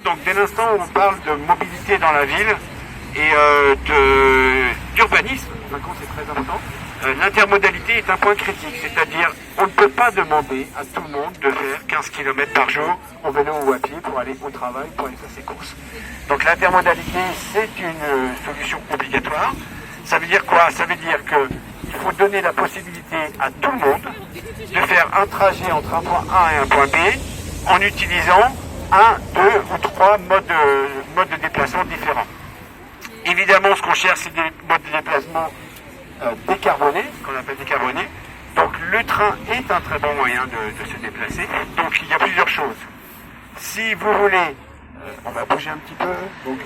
Donc dès l'instant où on parle de mobilité dans la ville et d'urbanisme, c'est très important, l'intermodalité est un point critique, c'est-à-dire on ne peut pas demander à tout le monde de faire 15 km par jour en vélo ou à pied pour aller au travail, pour aller faire ses courses. Donc l'intermodalité, c'est une solution obligatoire. Ça veut dire quoi? Ça veut dire qu'il faut donner la possibilité à tout le monde de faire un trajet entre un point A et un point B en utilisant un, deux ou trois modes de déplacement différents. Évidemment, ce qu'on cherche, c'est des modes de déplacement décarbonés, ce qu'on appelle décarbonés. Donc le train est un très bon moyen de se déplacer. Donc il y a plusieurs choses. Si vous voulez, on va bouger un petit peu. Donc,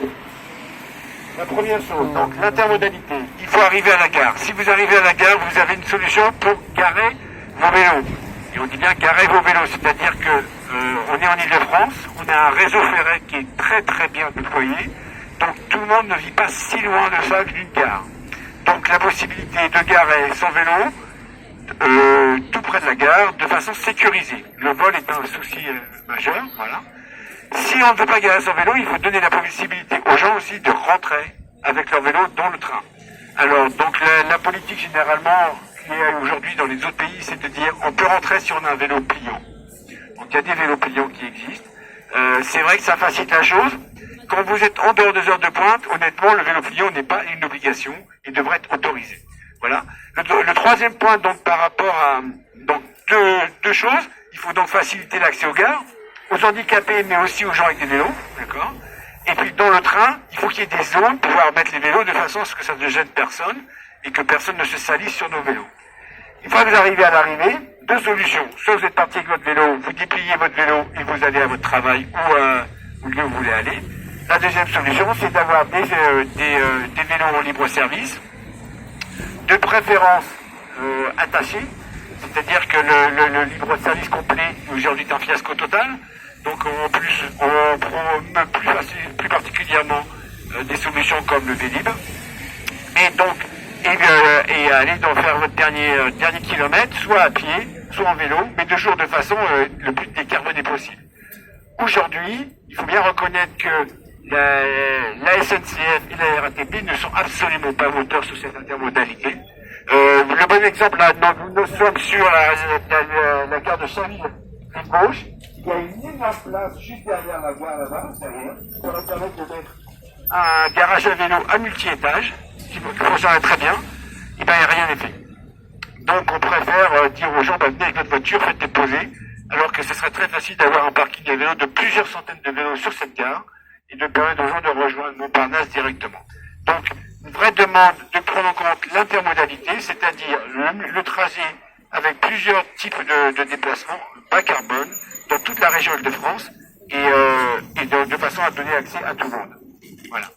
la première chose, donc l'intermodalité, il faut arriver à la gare. Si vous arrivez à la gare, vous avez une solution pour garer vos vélos. Et on dit bien garer vos vélos, c'est-à-dire que on est en Île-de-France, on a un réseau ferré qui est très très bien déployé, donc tout le monde ne vit pas si loin de ça d'une gare. Donc la possibilité de garer son vélo tout près de la gare de façon sécurisée. Le vol est un souci majeur, voilà. Si on ne veut pas garer son vélo, il faut donner la possibilité aux gens aussi de rentrer avec leur vélo dans le train. Alors donc la politique généralement qui est aujourd'hui dans les autres pays, c'est de dire on peut rentrer si on a un vélo pliant. Donc il y a des vélos pliants qui existent. C'est vrai que ça facilite la chose. Quand vous êtes en dehors des heures de pointe, honnêtement, le vélo pliant n'est pas une obligation et devrait être autorisé. Voilà. Le troisième point, donc, par rapport à donc deux choses, il faut donc faciliter l'accès aux gares, aux handicapés, mais aussi aux gens avec des vélos, d'accord. Et puis dans le train, il faut qu'il y ait des zones pour pouvoir mettre les vélos de façon à ce que ça ne gêne personne et que personne ne se salisse sur nos vélos. Une fois que vous arrivez à l'arrivée, deux solutions. Soit vous êtes parti avec votre vélo, vous dépliez votre vélo et vous allez à votre travail ou au lieu où vous voulez aller. La deuxième solution, c'est d'avoir des vélos en libre service, de préférence attachés, c'est-à-dire que le libre service complet aujourd'hui est un fiasco total. Donc en plus, on prend plus particulièrement des solutions comme le Vélib. Et donc, et aller donc faire votre dernier kilomètre, soit à pied, soit en vélo, mais toujours de façon le plus décarbonée possible. Aujourd'hui, il faut bien reconnaître que la SNCF et la RATP ne sont absolument pas moteurs sur cette intermodalité. Le bon exemple, là, nous sommes sur la gare de Chaville, rive gauche. Il y a une énorme place juste derrière la voie là-bas, ça va permettre de mettre un garage à vélo à multi-étages, qui fonctionne très bien. Et bien, rien n'est fait. Donc, on préfère dire aux gens, venez avec votre voiture, faites déposer, alors que ce serait très facile d'avoir un parking à vélo de plusieurs centaines de vélos sur cette gare, et de permettre aux gens de rejoindre Montparnasse directement. Donc, une vraie demande de prendre en compte l'intermodalité, c'est-à-dire le trajet avec plusieurs types de déplacements bas carbone dans toute la région Île-de-France et de façon à donner accès à tout le monde. Voilà.